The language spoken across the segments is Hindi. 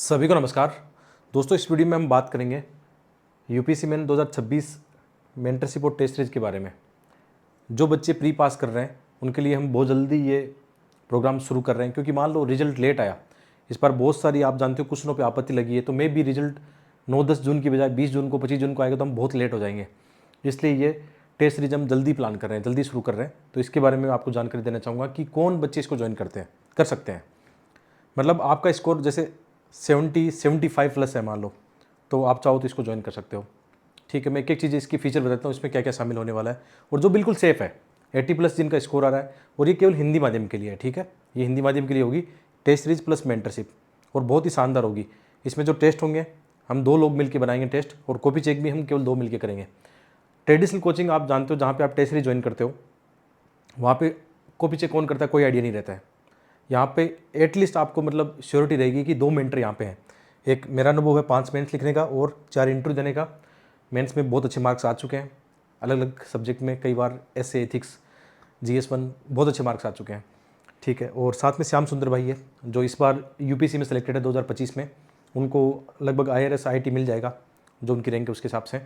सभी को नमस्कार दोस्तों। इस वीडियो में हम बात करेंगे यूपीएससी मेन 2026 मेंटरशिप और टेस्ट सीरीज के बारे में। जो बच्चे प्री पास कर रहे हैं उनके लिए हम बहुत जल्दी ये प्रोग्राम शुरू कर रहे हैं, क्योंकि मान लो रिजल्ट लेट आया, इस बार बहुत सारी आप जानते हो क्वेश्चनों पे आपत्ति लगी है, तो मे भी रिजल्ट 9-10 जून की बजाय 20 जून को 25 जून को आएगा तो हम बहुत लेट हो जाएंगे। इसलिए ये टेस्ट सीरीज हम जल्दी प्लान कर रहे हैं, जल्दी शुरू कर रहे हैं। तो इसके बारे में आपको जानकारी देना चाहूँगा कि कौन बच्चे इसको ज्वाइन कर सकते हैं। मतलब आपका स्कोर जैसे 75 प्लस है मान लो, तो आप चाहो तो इसको ज्वाइन कर सकते हो। ठीक है, मैं एक एक चीज़ इसकी फीचर बताता हूँ, इसमें क्या क्या शामिल होने वाला है और जो बिल्कुल सेफ़ है। 80 प्लस जिनका स्कोर आ रहा है, और ये केवल हिंदी माध्यम के लिए है। ठीक है, ये हिंदी माध्यम के लिए होगी टेस्ट सीरीज प्लस मेंटरशिप, और बहुत ही शानदार होगी। इसमें जो टेस्ट होंगे हम 2 लोग मिलकर बनाएंगे टेस्ट, और कॉपी चेक भी हम केवल 2 मिलकर करेंगे। ट्रेडिशनल कोचिंग आप जानते हो, जहाँ पे आप टेस्ट सीरीज ज्वाइन करते हो वहाँ पे कॉपी चेक कौन करता है कोई आइडिया नहीं रहता है। यहाँ पे एटलीस्ट आपको मतलब श्योरिटी रहेगी कि 2 मेंटर यहाँ पे हैं। एक मेरा अनुभव है 5 मेंस लिखने का और 4 इंटरव्यू देने का। मेंस में बहुत अच्छे मार्क्स आ चुके हैं, अलग अलग सब्जेक्ट में, कई बार एसए, एथिक्स, जीएस1 बहुत अच्छे मार्क्स आ चुके हैं। ठीक है, और साथ में श्याम सुंदर भाई है जो इस बार यूपीएससी में सेलेक्टेड है 2025 में। उनको लगभग आईआरएस आईआईटी मिल जाएगा जो उनकी रैंक है उसके हिसाब से,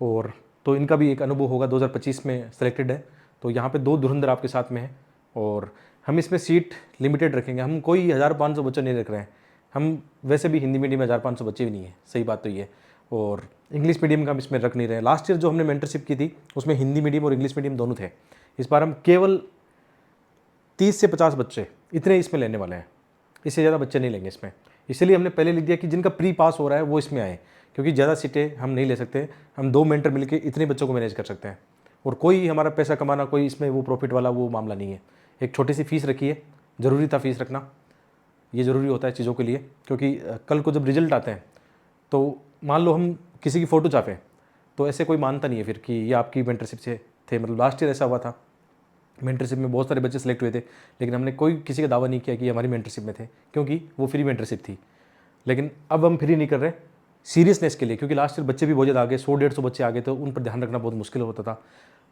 और तो इनका भी एक अनुभव होगा, 2025 में सेलेक्टेड है। तो यहाँ पे 2 धुरंधर आपके साथ में है, और हम इसमें सीट लिमिटेड रखेंगे। हम कोई 1500 बच्चे नहीं रख रहे हैं, हम वैसे भी हिंदी मीडियम में 1500 बच्चे भी नहीं है, सही बात तो ये। और इंग्लिश मीडियम का हम इसमें रख नहीं रहे हैं। लास्ट ईयर जो हमने मेंटरशिप की थी उसमें हिंदी मीडियम और इंग्लिश मीडियम दोनों थे। इस बार हम केवल 30 से 50 बच्चे इतने इसमें लेने वाले हैं, इससे ज़्यादा बच्चे नहीं लेंगे इसमें। इसलिए हमने पहले लिख दिया कि जिनका प्री पास हो रहा है वो इसमें आए, क्योंकि ज़्यादा सीटें हम नहीं ले सकते। हम 2 मेंटर मिलकर इतने बच्चों को मैनेज कर सकते हैं, और कोई हमारा पैसा कमाना, कोई इसमें वो प्रॉफिट वाला वो मामला नहीं है। एक छोटी सी फीस रखी है, ज़रूरी था फीस रखना, ये ज़रूरी होता है चीज़ों के लिए, क्योंकि कल को जब रिजल्ट आते हैं तो मान लो हम किसी की फ़ोटो चापें तो ऐसे कोई मानता नहीं है फिर कि ये आपकी मेंटरशिप से थे। मतलब लास्ट ईयर ऐसा हुआ था, मेंटरशिप में बहुत सारे बच्चे सेलेक्ट हुए थे, लेकिन हमने कोई किसी का दावा नहीं किया कि ये हमारी मेंटरशिप में थे, क्योंकि वो फ्री मेंटरशिप थी। लेकिन अब हम फ्री नहीं कर रहे सीरियसनेस के लिए, क्योंकि लास्ट ईयर बच्चे भी बहुत ज़्यादा आ गए, 100-150 बच्चे आ गए, तो उन पर ध्यान रखना बहुत मुश्किल होता था।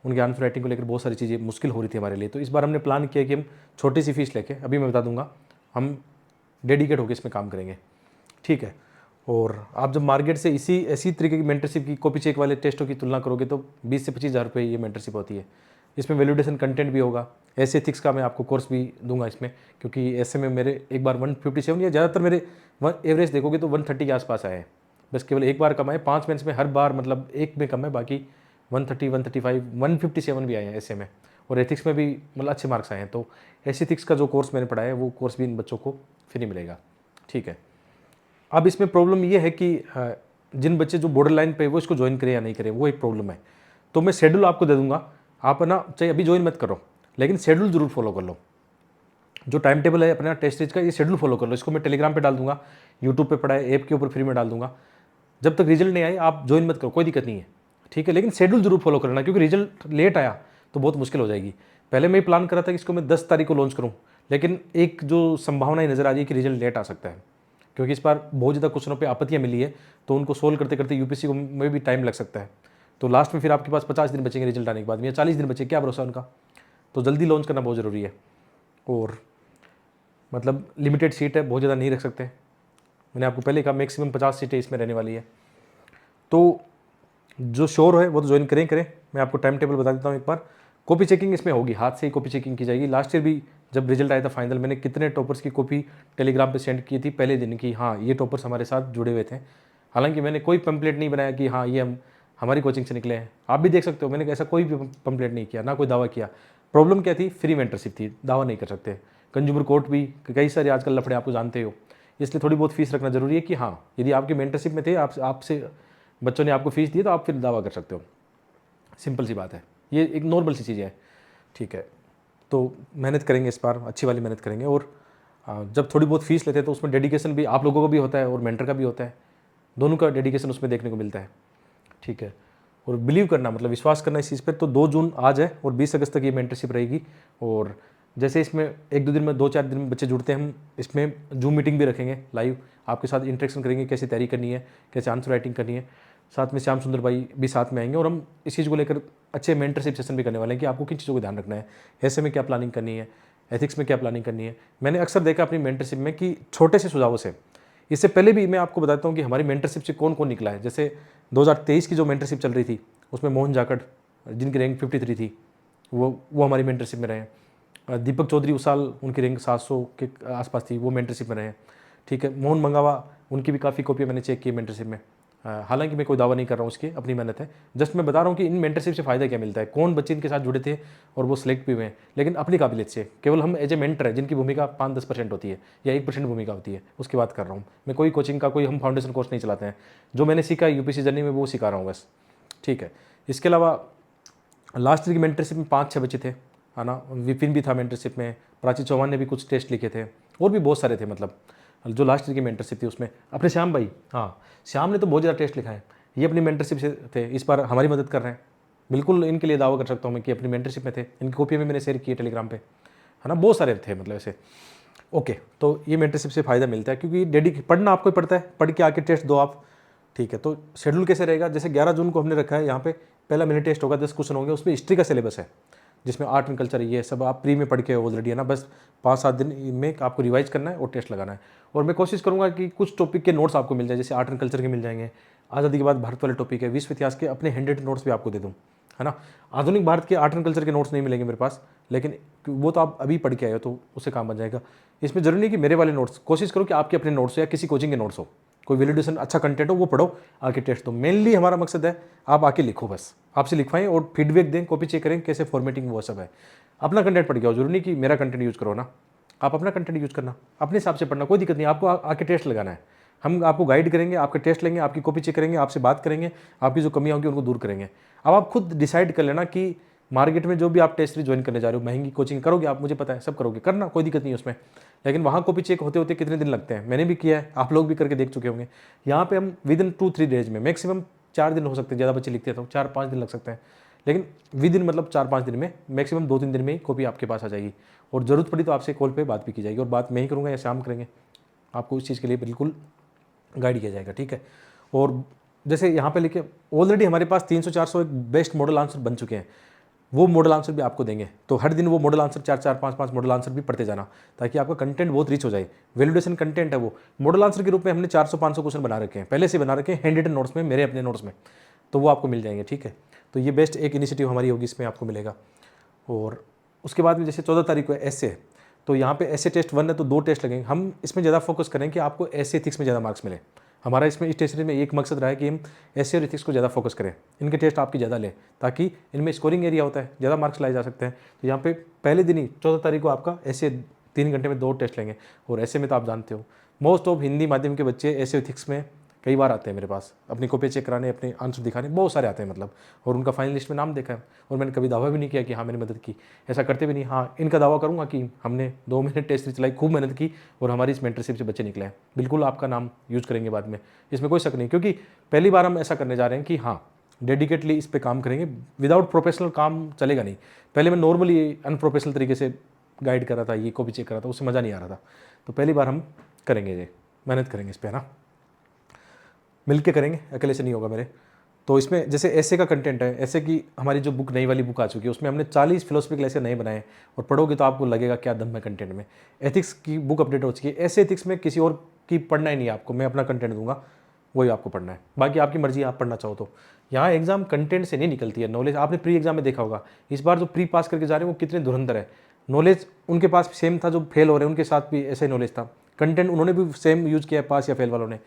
उनके आंसर राइटिंग को लेकर बहुत सारी चीज़ें मुश्किल हो रही थी हमारे लिए। तो इस बार हमने प्लान किया कि हम छोटी सी फीस लेके, अभी मैं बता दूंगा, हम डेडिकेट होकर इसमें काम करेंगे। ठीक है, और आप जब मार्केट से ऐसी तरीके की मेंटरशिप की कॉपी चेक वाले टेस्टों की तुलना करोगे तो 20 से 25 हज़ार रुपये ये मेंटरशिप होती है। इसमें वैलिडेशन कंटेंट भी होगा, ऐसे एथिक्स का मैं आपको कोर्स भी दूंगा इसमें, क्योंकि ऐसे में मेरे एक बार 157 या ज़्यादातर मेरे एवरेज देखोगे तो 130 के आसपास आए हैं। बस केवल एक बार कम आए, 5 मेंस में हर बार मतलब एक में कम है, बाकी 130, 135, 157 भी आए हैं ऐसे में। और एथिक्स में भी मतलब अच्छे मार्क्स आए हैं। तो ऐसे एथिक्स का जो कोर्स मैंने पढ़ाया है वो कोर्स भी इन बच्चों को फ्री मिलेगा। ठीक है, अब इसमें प्रॉब्लम ये है कि जिन बच्चे जो बॉर्डर लाइन पे वो इसको ज्वाइन करें या नहीं करें, वो एक प्रॉब्लम है। तो मैं शेड्यूल आपको दे दूंगा, आप ना चाहे अभी ज्वाइन मत करो, लेकिन शेड्यूल जरूर फॉलो कर लो। जो टाइम टेबल है अपना टेस्ट सीरीज का, ये शेड्यूल फॉलो कर लो। इसको मैं टेलीग्राम पे डाल दूंगा, यूट्यूब पे पढ़ा है, ऐप के ऊपर फ्री में डाल दूंगा। जब तक रिजल्ट नहीं आए आप ज्वाइन मत करो, कोई दिक्कत नहीं है। ठीक है, लेकिन शेड्यूल जरूर फॉलो करना, क्योंकि रिजल्ट लेट आया तो बहुत मुश्किल हो जाएगी। पहले मैं प्लान करा था कि इसको मैं 10 तारीख को लॉन्च करूँ, लेकिन एक जो संभावना ही नज़र आ रही है कि रिजल्ट लेट आ सकता है, क्योंकि इस बार बहुत ज़्यादा क्वेश्चनों पे आपत्तियाँ मिली है, तो उनको सोल्व करते करते यूपीएससी को में भी टाइम लग सकता है। तो लास्ट में फिर आपके पास 50 दिन बचेंगे रिजल्ट आने के बाद में, या 40 दिन बचे, क्या भरोसा उनका। तो जल्दी लॉन्च करना बहुत ज़रूरी है, और मतलब लिमिटेड सीट है, बहुत ज़्यादा नहीं रख सकते। मैंने आपको पहले कहा मैक्सिमम 50 सीटें इसमें रहने वाली है। तो जो श्योर है वो तो ज्वाइन करें। मैं आपको टाइम टेबल बता देता हूँ एक बार। कॉपी चेकिंग इसमें होगी, हाथ से ही कॉपी चेकिंग की जाएगी। लास्ट ईयर भी जब रिजल्ट आया था फाइनल, मैंने कितने टॉपर्स की कॉपी टेलीग्राम पे सेंड की थी पहले दिन की, हाँ ये टॉपर्स हमारे साथ जुड़े हुए थे। हालांकि मैंने कोई पंपलेट नहीं बनाया कि हाँ ये हम हमारी कोचिंग से निकले हैं। आप भी देख सकते हो, मैंने ऐसा कोई भी पंपलेट नहीं किया, ना कोई दावा किया। प्रॉब्लम क्या थी, फ्री मेंटरशिप थी, दावा नहीं कर सकते। कंज्यूमर कोर्ट भी कई सारे आजकल लफड़े आपको जानते हो, इसलिए थोड़ी बहुत फीस रखना जरूरी है कि हाँ यदि आपकी मेंटरशिप में थे, आपसे बच्चों ने आपको फीस दी तो आप फिर दावा कर सकते हो। सिंपल सी बात है, ये एक नॉर्मल सी चीज़ है। ठीक है, तो मेहनत करेंगे इस बार, अच्छी वाली मेहनत करेंगे। और जब थोड़ी बहुत फीस लेते हैं तो उसमें डेडिकेशन भी आप लोगों का भी होता है और मेंटर का भी होता है, दोनों का डेडिकेशन उसमें देखने को मिलता है। ठीक है, और बिलीव करना मतलब विश्वास करना इस चीज़ पर। तो 2 जून आज है और 20 अगस्त तक ये मेंटरशिप रहेगी। और जैसे इसमें 1-2 दिन में, 2-4 दिन में बच्चे जुड़ते हैं, हम इसमें जूम मीटिंग भी रखेंगे, लाइव आपके साथ इंटरेक्शन करेंगे, कैसे तैयारी करनी है, कैसे आंसर राइटिंग करनी है। साथ में श्याम सुंदर भाई भी साथ में आएंगे, और हम इस चीज़ को लेकर अच्छे मेंटरशिप सेशन भी करने वाले हैं कि आपको किन चीज़ों को ध्यान रखना है, ऐसे में क्या प्लानिंग करनी है, एथिक्स में क्या प्लानिंग करनी है। मैंने अक्सर देखा अपनी मेंटरशिप में कि छोटे से सुझावों से इससे पहले भी मैं आपको बताता हूँ कि हमारी मेंटरशिप से कौन कौन निकला है। जैसे 2023 की जो मेंटरशिप चल रही थी उसमें मोहन जाखड़, जिनकी रैंक 53 थी, वो हमारी मेंटरशिप में रहे हैं। दीपक चौधरी उस साल उनकी रैंक 700 के आसपास थी, वो मेंटरशिप में रहे हैं। ठीक है, मोहन मंगावा, उनकी भी काफ़ी कॉपी मैंने चेक की मेंटरशिप में। हालांकि मैं कोई दावा नहीं कर रहा हूँ उसकी, अपनी मेहनत है। जस्ट मैं बता रहा हूँ कि इन मेंटरशिप से फ़ायदा क्या मिलता है, कौन बच्चे इनके साथ जुड़े थे और वो सिलेक्ट भी हुए हैं, लेकिन अपनी काबिलियत से। केवल हम एज ए मेंटर है जिनकी भूमिका 5-10% होती है या 1% भूमिका होती है, उसकी बात कर रहा हूँ मैं। कोई कोचिंग का कोई हम फाउंडेशन कोर्स नहीं चलाते हैं। जो मैंने सीखा है यूपीसी जर्नी में वो सिखा रहा हूँ बस। ठीक है, इसके अलावा लास्ट ईयर की मेंटरशिप में 5-6 बच्चे थे, है ना। विपिन भी था मेंटरशिप में, प्राची चौहान ने भी कुछ टेस्ट लिखे थे, और भी बहुत सारे थे। मतलब जो लास्ट ईयर की मेंटरशिप थी उसमें अपने श्याम भाई, हाँ श्याम ने तो बहुत ज़्यादा टेस्ट लिखा है, ये अपनी मेंटरशिप से थे, इस बार हमारी मदद कर रहे हैं। बिल्कुल इनके लिए दावा कर सकता हूँ मैं कि अपनी मेंटरशिप में थे, इनकी कॉपी में मैंने शेयर की है टेलीग्राम पे, है ना। बहुत सारे थे मतलब ऐसे। ओके, तो ये मेंटरशिप से फ़ायदा मिलता है क्योंकि पढ़ना आपको ही पड़ता है, पढ़ के आके टेस्ट दो आप। ठीक है, तो शेड्यूल कैसे रहेगा, जैसे 11 जून को हमने रखा है यहाँ पे, पहला मिनी टेस्ट होगा, 10 क्वेश्चन होंगे, उसमें हिस्ट्री का सिलेबस है, जिसमें आर्ट एंड कल्चर ये सब आप प्री में पढ़ के ऑलरेडी, है ना। बस 5-7 दिन में आपको रिवाइज करना है और टेस्ट लगाना है। और मैं कोशिश करूँगा कि कुछ टॉपिक के नोट्स आपको मिल जाए, जैसे आर्ट एंड कल्चर के मिल जाएंगे, आज़ादी के बाद भारत वाले टॉपिक है, विश्व इतिहास के अपने हैंडेड नोट्स भी आपको दे दूँ, है ना। आधुनिक भारत के आर्ट एंड कल्चर के नोट्स नहीं मिलेंगे मेरे पास, लेकिन वो तो आप अभी पढ़ के आए हो तो उससे काम बन जाएगा। इसमें जरूरी नहीं कि मेरे वाले नोट्स, कोशिश करो कि आपके अपने नोट्स हो या किसी कोचिंग के नोट्स हो, कोई वैलिडेशन अच्छा कंटेंट हो वो पढ़ो, आके टेस्ट दो। मेनली हमारा मकसद है आप आके लिखो, बस आपसे लिखवाएं और फीडबैक दें, कॉपी चेक करें कैसे फॉर्मेटिंग वो सब है। अपना कंटेंट पढ़ के आओ, जरूरी नहीं कि मेरा कंटेंट यूज़ करो ना, आप अपना कंटेंट यूज़ करना, अपने हिसाब से पढ़ना, कोई दिक्कत नहीं। आपको आके टेस्ट लगाना है, हम आपको गाइड करेंगे, आपके टेस्ट लेंगे, आपकी कॉपी चेक करेंगे, आपसे बात करेंगे, आपकी जो कमियाँ होंगी उनको दूर करेंगे। अब आप खुद डिसाइड कर लेना कि मार्केट में जो भी आप टेस्ट सीरीज ज्वाइन करने जा रहे हो, महंगी कोचिंग करोगे आप, मुझे पता है सब करोगे, करना कोई दिक्कत नहीं है उसमें, लेकिन वहाँ कॉपी चेक होते होते कितने दिन लगते हैं, मैंने भी किया है, आप लोग भी करके देख चुके होंगे। यहाँ पे हम विद इन 2-3 डेज में, मैक्सिमम 4 दिन हो सकते हैं, ज़्यादा बच्चे लिखते हैं तो 4-5 दिन लग सकते हैं, लेकिन विद इन मतलब 4-5 दिन में, मैक्सिमम 2-3 दिन में ही कॉपी आपके पास आ जाएगी। और ज़रूरत पड़ी तो आपसे कॉल पे बात भी की जाएगी, और बात मैं ही करूँगा या शाम करेंगे, आपको इस चीज़ के लिए बिल्कुल गाइड किया जाएगा। ठीक है, और जैसे यहाँ पे लिखे ऑलरेडी हमारे पास 300-400 एक बेस्ट मॉडल आंसर बन चुके हैं, वो मॉडल आंसर भी आपको देंगे, तो हर दिन वो मॉडल आंसर 4-4, 5-5 मॉडल आंसर भी पढ़ते जाना, ताकि आपका कंटेंट बहुत रिच हो जाए। वैलिडेशन कंटेंट है वो मॉडल आंसर के रूप में हमने 400-500 क्वेश्चन बना रखे हैं, पहले से बना रखे हैं हैंड रिटन नोट्स में, मेरे अपने नोट्स में, तो वो आपको मिल जाएंगे। ठीक है, तो ये बेस्ट एक इनिशिएटिव हमारी होगी, इसमें आपको मिलेगा। और उसके बाद में जैसे 14 तारीख को ऐसे, तो यहाँ पे ऐसे टेस्ट 1 है तो 2 टेस्ट लगेंगे। हम इसमें ज़्यादा फोकस करें कि आपको ऐसे एथिक्स में ज़्यादा मार्क्स मिले। हमारा इसमें इस टेस्ट में एक मकसद रहा है कि हम ऐसे और एथिक्स को ज़्यादा फोकस करें, इनके टेस्ट आपकी ज़्यादा लें, ताकि इनमें स्कोरिंग एरिया होता है, ज़्यादा मार्क्स लाए जा सकते हैं। तो यहाँ पे पहले दिन ही 14 तारीख को आपका ऐसे 3 घंटे में 2 टेस्ट लेंगे। और ऐसे में तो आप जानते हो मोस्ट ऑफ हिंदी माध्यम के बच्चे ऐसे एथिक्स में कई बार आते हैं मेरे पास, अपनी कॉपी चेक कराने, अपने आंसर दिखाने, बहुत सारे आते हैं मतलब, और उनका फाइनल लिस्ट में नाम देखा है। और मैंने कभी दावा भी नहीं किया कि हाँ मैंने मदद की, ऐसा करते भी नहीं। हाँ, इनका दावा करूँगा कि हमने 2 महीने टेस्ट सीरीज चलाई, खूब मेहनत की, और हमारी इस मेंटरशिप से बच्चे निकले हैं। बिल्कुल आपका नाम यूज़ करेंगे बाद में, इसमें कोई शक नहीं, क्योंकि पहली बार हम ऐसा करने जा रहे हैं कि हाँ डेडिकेटली इस पर काम करेंगे। विदाउट प्रोफेशनल काम चलेगा नहीं। पहले मैं नॉर्मली अनप्रोफेशनल तरीके से गाइड कर रहा था, ये कॉपी चेक कर रहा था, उससे मज़ा नहीं आ रहा था। तो पहली बार हम करेंगे, ये मेहनत करेंगे इस पर, है ना, मिलके करेंगे, अकेले से नहीं होगा मेरे। तो इसमें जैसे ऐसे का कंटेंट है, ऐसे की हमारी जो बुक नई वाली बुक आ चुकी है, उसमें हमने 40 फिलोसफिकल ऐसे नए बनाए, और पढ़ोगे तो आपको लगेगा क्या दम है कंटेंट में। एथिक्स की बुक अपडेट हो चुकी है, ऐसे एथिक्स में किसी और की पढ़ना ही नहीं है आपको, मैं अपना कंटेंट दूंगा, वही आपको पढ़ना है, बाकी आपकी मर्जी है, आप पढ़ना चाहो तो। यहाँ एग्जाम कंटेंट से नहीं निकलती है नॉलेज, आपने प्री एग्जाम में देखा होगा, इस बार जो प्री पास करके जा रहे हैं वो कितने धुरंधर है। नॉलेज उनके पास सेम था, जो फेल हो रहे हैं उनके साथ भी ऐसा ही नॉलेज था, कंटेंट उन्होंने भी सेम यूज़ किया है, पास या फेल वालों ने।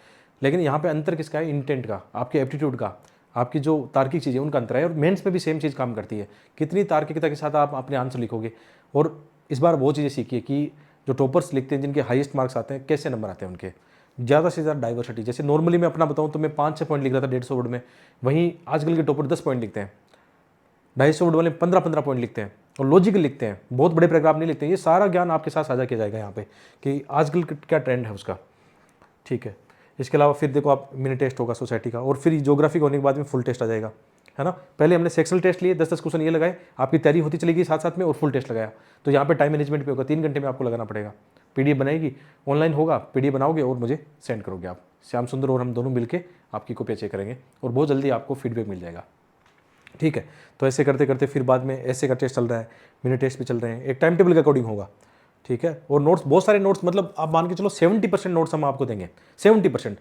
लेकिन यहाँ पे अंतर किसका है, इंटेंट का, आपके एप्टीट्यूड का, आपकी जो तार्किक चीज़ें उनका अंतर है। और मेंस में भी सेम चीज़ काम करती है, कितनी तार्किकता के साथ आप अपने आंसर लिखोगे। और इस बार वो चीज़ें सीखिए कि जो टॉपर्स लिखते हैं, जिनके हाईएस्ट मार्क्स आते हैं, कैसे नंबर आते हैं उनके, ज़्यादा से ज़्यादा डाइवर्सिटी। जैसे नॉर्मली मैं अपना बताऊँ तो मैं 5-6 पॉइंट लिख रहा था 150 वर्ड में, वहीं आजकल के टॉपर 10 पॉइंट लिखते हैं, 250 वर्ड वाले 15-15 पॉइंट लिखते हैं, और लॉजिकल लिखते हैं, बहुत बड़े पैराग्राफ नहीं लिखते हैं। ये सारा ज्ञान आपके साथ साझा किया जाएगा यहाँ पे कि आजकल क्या ट्रेंड है उसका। ठीक है, इसके अलावा फिर देखो आप मिनी टेस्ट होगा सोसाइटी का, और फिर ज्योग्राफी होने के बाद में फुल टेस्ट आ जाएगा, है ना। पहले हमने सेक्शनल टेस्ट लिए, 10-10 क्वेश्चन ये लगाए, आपकी तैयारी होती चलेगी साथ साथ में, और फुल टेस्ट लगाया। तो यहाँ पे टाइम मैनेजमेंट पे होगा, 3 घंटे में आपको लगाना पड़ेगा। पीडीएफ बनाएगी, ऑनलाइन होगा, पीडीएफ बनाओगे और मुझे सेंड करोगे आप, श्याम सुंदर और हम दोनों मिलके आपकी कॉपी चेक करेंगे, और बहुत जल्दी आपको फीडबैक मिल जाएगा। ठीक है, तो ऐसे करते करते फिर बाद में ऐसे का टेस्ट चल रहा है, मिनी टेस्ट भी चल रहे हैं, एक टाइम टेबल के अकॉर्डिंग होगा। ठीक है। और नोट्स, बहुत सारे नोट्स, मतलब आप मान के चलो 70% नोट्स हम आपको देंगे, 70%।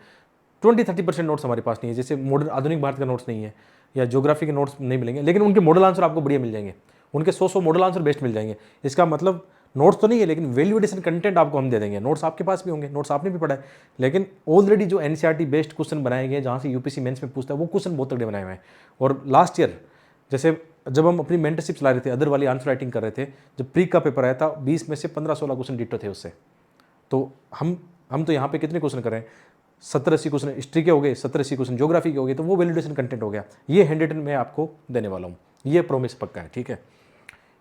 20-30% नोट्स हमारे पास नहीं है, जैसे मॉडर्न आधुनिक भारत का नोट्स नहीं है या ज्योग्राफी के नोट्स नहीं मिलेंगे, लेकिन उनके मॉडल आंसर आपको बढ़िया मिल जाएंगे, उनके 100 मॉडल आंसर बेस्ट मिल जाएंगे। इसका मतलब नोट्स तो नहीं है, लेकिन वैल्यू एडिशन कंटेंट आपको हम दे देंगे। नोट्स आपके पास भी होंगे, नोट्स आपने भी पढ़ा है, लेकिन ऑलरेडी जो एनसीईआरटी बेस्ड क्वेश्चन बनाए गए, जहाँ से यूपीसी मेंस में पूछता है, वो क्वेश्चन बहुत तगड़े बनाए हुए हैं। और लास्ट ईयर जैसे जब हम अपनी मेंटरशिप चला रहे थे, अदर वाली आंसर राइटिंग कर रहे थे, जब प्री का पेपर आया था, 20 में से 15-16 क्वेश्चन डिट्टो थे उससे। तो हम तो यहाँ पे कितने क्वेश्चन कर रहे हैं, 70-80 क्वेश्चन हिस्ट्री के हो गए, 70-80 क्वेश्चन ज्योग्राफी के हो गए, तो वो वैलिडेशन कंटेंट हो गया। ये हैंड रिटन मैं आपको देने वाला हूँ, ये प्रॉमिस पक्का है, ठीक है।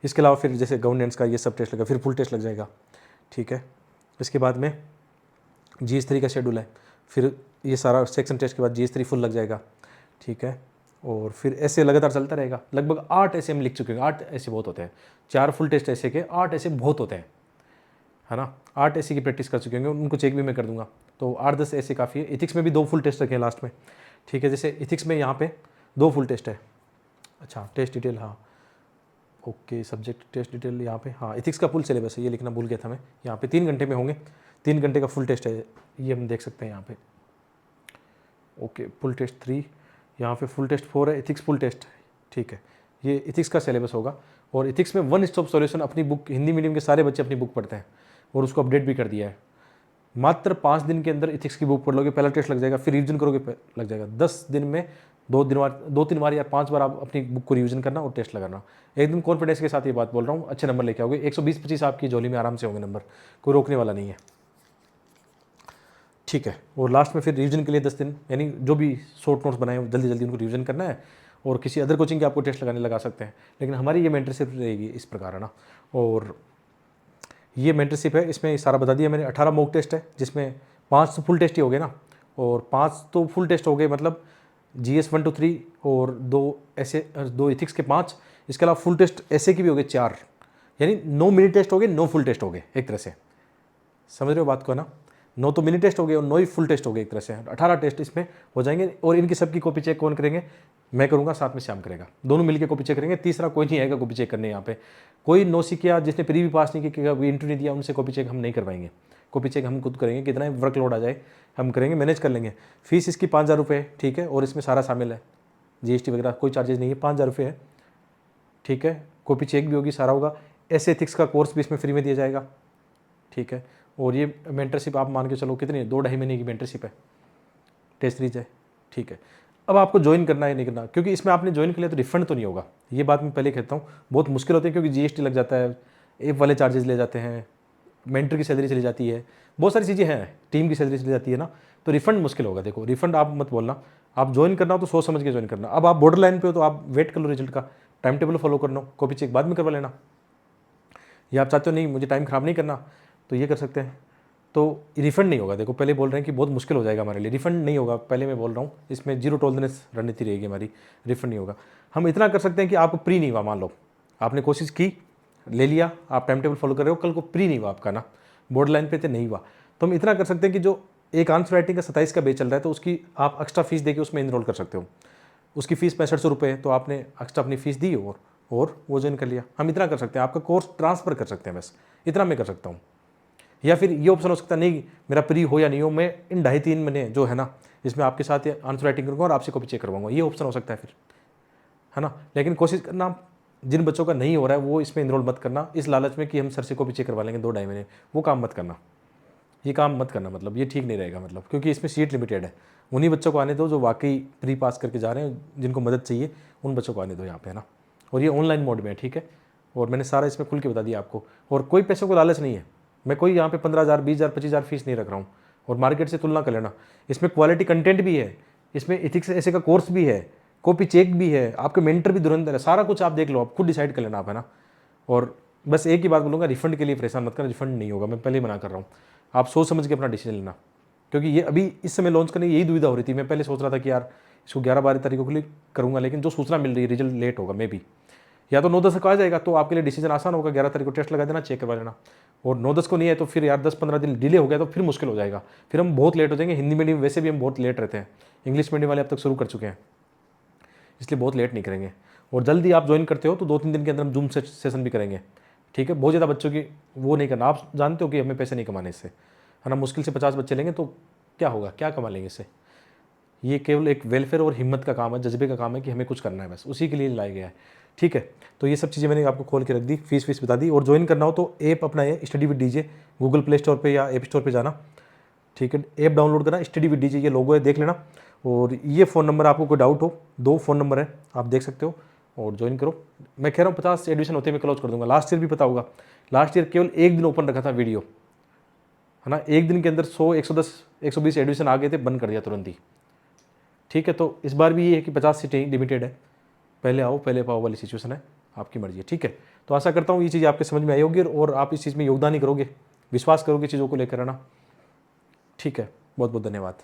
इसके अलावा फिर जैसे गवर्नेंस का ये सब टेस्ट लगा, फिर फुल टेस्ट लग जाएगा, ठीक है। इसके बाद में GS3 का शेड्यूल है, फिर ये सारा सेक्शन टेस्ट के बाद GS3 फुल लग जाएगा, ठीक है। और फिर ऐसे लगातार चलता रहेगा। लगभग 8 ऐसे हम लिख चुके हैं, 8 ऐसे बहुत होते हैं, 4 फुल टेस्ट ऐसे के, 8 ऐसे बहुत होते हैं, है ना। 8 ऐसे की प्रैक्टिस कर चुके होंगे, उनको चेक भी मैं कर दूंगा, तो 8-10 ऐसे काफ़ी है। इथिक्स में भी 2 फुल टेस्ट रखे हैं लास्ट में, ठीक है। जैसे इथिक्स में यहाँ पे 2 फुल टेस्ट है। अच्छा, टेस्ट डिटेल, हाँ ओके, सब्जेक्ट टेस्ट डिटेल यहाँ पे, हाँ इथिक्स का फुल सिलेबस है, ये लिखना भूल गया था मैं। यहाँ पे 3 घंटे में होंगे, 3 घंटे का फुल टेस्ट है, ये हम देख सकते हैं यहाँ पे। ओके, फुल टेस्ट 3, यहाँ पे फुल टेस्ट 4 है, इथिक्स फुल टेस्ट, ठीक है। ये इथिक्स का सिलेबस होगा। और इथिक्स में वन स्टॉप सॉल्यूशन, अपनी बुक, हिंदी मीडियम के सारे बच्चे अपनी बुक पढ़ते हैं और उसको अपडेट भी कर दिया है। मात्र 5 दिन के अंदर इथिक्स की बुक पढ़ लोगे, पहला टेस्ट लग जाएगा, फिर रिवीजन करोगे लग जाएगा। 10 दिन में 2-3 बार या 5 बार आप अपनी बुक को रिवीजन करना और टेस्ट लगाना। एकदम कॉन्फिडेंस के साथ ये बात बोल रहा हूँ, अच्छे नंबर लेके आओगे, 120-25 आपकी झोली में आराम से होंगे नंबर, कोई रोकने वाला नहीं है, ठीक है। और लास्ट में फिर रिवीजन के लिए 10 दिन, यानी जो भी शॉर्ट नोट्स बनाए हैं जल्दी जल्दी उनको रिवीजन करना है। और किसी अदर कोचिंग के आपको टेस्ट लगाने लगा सकते हैं, लेकिन हमारी ये मेंटरशिप रहेगी इस प्रकार, है ना। और ये मेंटरशिप है, इसमें सारा बता दिया मैंने। 18 मॉक टेस्ट है, जिसमें 5 तो फुल टेस्ट ही हो गए ना, और 5 तो फुल टेस्ट हो गए, मतलब GS 1 to 3 और 2 ऐसे, 2 इथिक्स के 5। इसके अलावा फुल टेस्ट ऐसे की भी हो गए 4, यानी 9 मिनी टेस्ट हो गए, 9 फुल टेस्ट हो गए एक तरह से, समझ रहे हो बात को, है ना। 9 तो मिनी टेस्ट हो गए और 9 ही फुल टेस्ट हो गए एक तरह से, 18 टेस्ट इसमें हो जाएंगे। और इनकी सबकी कॉपी चेक कौन करेंगे, मैं करूँगा, साथ में श्याम करेगा, दोनों मिलकर कॉपी चेक करेंगे, तीसरा कोई नहीं आएगा कॉपी चेक करने। यहाँ पे कोई नौसिखिया जिसने प्री भी पास नहीं किया, इंटरव्यू नहीं दिया, उनसे कॉपी चेक हम नहीं करवाएंगे। कॉपी चेक हम खुद करेंगे, कितना वर्कलोड आ जाए हम करेंगे, मैनेज कर लेंगे। फीस इसकी 5,000 रुपये है, ठीक है। और इसमें सारा शामिल है, GST वगैरह कोई चार्जेस नहीं है, 5,000 रुपये है, ठीक है। कॉपी चेक भी होगी, सारा होगा। ऐसे एथिक्स का कोर्स भी इसमें फ्री में दिया जाएगा, ठीक है। और ये मेंटरशिप आप मान के चलो कितनी है, 2-2.5 महीने की मेंटरशिप है, टेस्ट सीरीज है, ठीक है। अब आपको ज्वाइन करना है नहीं करना, क्योंकि इसमें आपने ज्वाइन कर लिया तो रिफंड तो नहीं होगा, ये बात मैं पहले कहता हूँ। बहुत मुश्किल होती है, क्योंकि GST लग जाता है, ऐप वाले चार्जेस ले जाते हैं, मेंटर की सैलरी चली जाती है, बहुत सारी चीज़ें हैं, टीम की सैलरी चली जाती है ना, तो रिफंड मुश्किल होगा। देखो, रिफंड आप मत बोलना, आप ज्वाइन करना हो तो सोच समझ के ज्वाइन करना। अब आप बॉर्डर लाइन पे हो तो आप वेट कर लो रिजल्ट का, टाइम टेबल फॉलो करना, कॉपी चेक बाद में करवा लेना। या आप चाहते हो नहीं मुझे टाइम ख़राब नहीं करना, तो ये कर सकते हैं। तो रिफंड नहीं होगा, देखो पहले बोल रहे हैं कि बहुत मुश्किल हो जाएगा हमारे लिए, रिफंड नहीं होगा, पहले मैं बोल रहा हूँ। इसमें 0 टॉलरेंस रणनीति रहेगी हमारी, रिफंड नहीं होगा। हम इतना कर सकते हैं कि आपको प्री नहीं हुआ, मान लो आपने कोशिश की, ले लिया, आप टाइम टेबल फॉलो कर रहे हो, कल को प्री नहीं हुआ आपका ना, बॉर्डर लाइन पे थे, नहीं हुआ, तो हम इतना कर सकते हैं कि जो एक आंसर राइटिंग का 27 का बैच चल रहा है, तो उसकी आप एक्स्ट्रा फीस देके उसमें इनरोल कर सकते हो। उसकी फ़ीस 6500 रुपये है, तो आपने एक्स्ट्रा अपनी फ़ीस दी और वो ज्वाइन कर लिया। हम इतना कर सकते हैं, आपका कोर्स ट्रांसफ़र कर सकते हैं, बस इतना मैं कर सकता हूँ। या फिर ये ऑप्शन हो सकता है, नहीं मेरा प्री हो या नहीं हो, मैं इन 2.5-3 महीने जो है ना, इसमें आपके साथ आंसर राइटिंग करूँगा और आपसे कॉपी चेक करवाऊंगा, ये ऑप्शन हो सकता है फिर, है ना। लेकिन कोशिश करना, जिन बच्चों का नहीं हो रहा है वो इसमें इनरोल मत करना, इस लालच में कि हम सर से कॉपी चेक करवा लेंगे 2-2.5 महीने, वो काम मत करना, ये काम मत करना, मतलब ये ठीक नहीं रहेगा, मतलब क्योंकि इसमें सीट लिमिटेड है। उन्हीं बच्चों को आने दो जो वाकई प्री पास करके जा रहे हैं, जिनको मदद चाहिए, उन बच्चों को आने दो यहाँ पे, है ना। और ये ऑनलाइन मोड में है, ठीक है। और मैंने सारा इसमें खुल के बता दिया आपको, और कोई पैसों को लालच नहीं है। मैं कोई यहाँ पे 15,000, 20,000, 25,000 फीस नहीं रख रहा हूँ। और मार्केट से तुलना कर लेना, इसमें क्वालिटी कंटेंट भी है, इसमें इथिक्स ऐसे का कोर्स भी है, कॉपी चेक भी है, आपके मेंटर भी धुरंधर है, सारा कुछ आप देख लो, आप खुद डिसाइड कर लेना आप, है ना। और बस एक ही बात बोलूँगा, रिफंड के लिए परेशान मत करना, रिफंड नहीं होगा, मैं पहले ही मना कर रहा हूँ। आप सोच समझ के अपना डिसीजन लेना, क्योंकि ये अभी इस समय लॉन्च करने की यही दुविधा हो रही थी। मैं पहले सोच रहा था कि यार इसको 11-12 तारीखों के लिए करूँगा, लेकिन जो सूचना मिल रही है रिजल्ट लेट होगा, मे भी या तो 9-10 को आ जाएगा, तो आपके लिए डिसीजन आसान होगा, 11 तारीख को टेस्ट लगा देना, चेक करवा लेना। और 9-10 को नहीं है तो फिर यार 10-15 दिन डिले हो गया तो फिर मुश्किल हो जाएगा, फिर हम बहुत लेट हो जाएंगे। हिंदी मीडियम वैसे भी हम बहुत लेट रहते हैं, इंग्लिश मीडियम वाले अब तक शुरू कर चुके हैं, इसलिए बहुत लेट नहीं करेंगे। और जल्दी आप ज्वाइन करते हो तो 2-3 दिन के अंदर हम जूम सेशन भी करेंगे, ठीक है, बहुत ज़्यादा बच्चों की वो नहीं करना। आप जानते हो कि हमें पैसे नहीं कमाने इससे, है ना। मुश्किल से 50 बच्चे लेंगे तो क्या होगा, क्या कमा लेंगे इससे। ये केवल एक वेलफेयर और हिम्मत का काम है, जज्बे का काम है कि हमें कुछ करना है, बस उसी के लिए लाया गया है। ठीक है, तो ये सब चीज़ें मैंने आपको खोल के रख दी, फीस बता दी। और ज्वाइन करना हो तो ऐप अपना है study with DJ, Google play store पे या ऐप स्टोर पे जाना, ठीक है, ऐप डाउनलोड करना, स्टडी विद डीजे, ये लोगो है, देख लेना। और ये फ़ोन नंबर, आपको कोई डाउट हो, 2 फ़ोन नंबर है, आप देख सकते हो और ज्वाइन करो। मैं कह रहा हूँ 50 एडमिशन होते मैं क्लोज कर दूंगा। लास्ट ईयर भी पता होगा, लास्ट ईयर केवल एक दिन ओपन रखा था वीडियो, है ना, एक दिन के अंदर 100, 110, 120 एडमिशन आ गए थे, बंद कर दिया तुरंत ही। ठीक है, तो इस बार भी ये है कि 50 सीटें लिमिटेड है, पहले आओ पहले पाओ वाली सिचुएशन है, आपकी मर्जी है। ठीक है, तो आशा करता हूँ ये चीज़ आपके समझ में आई होगी और आप इस चीज़ में योगदान ही करोगे, विश्वास करोगे चीज़ों को लेकर, है ना। ठीक है, बहुत बहुत धन्यवाद।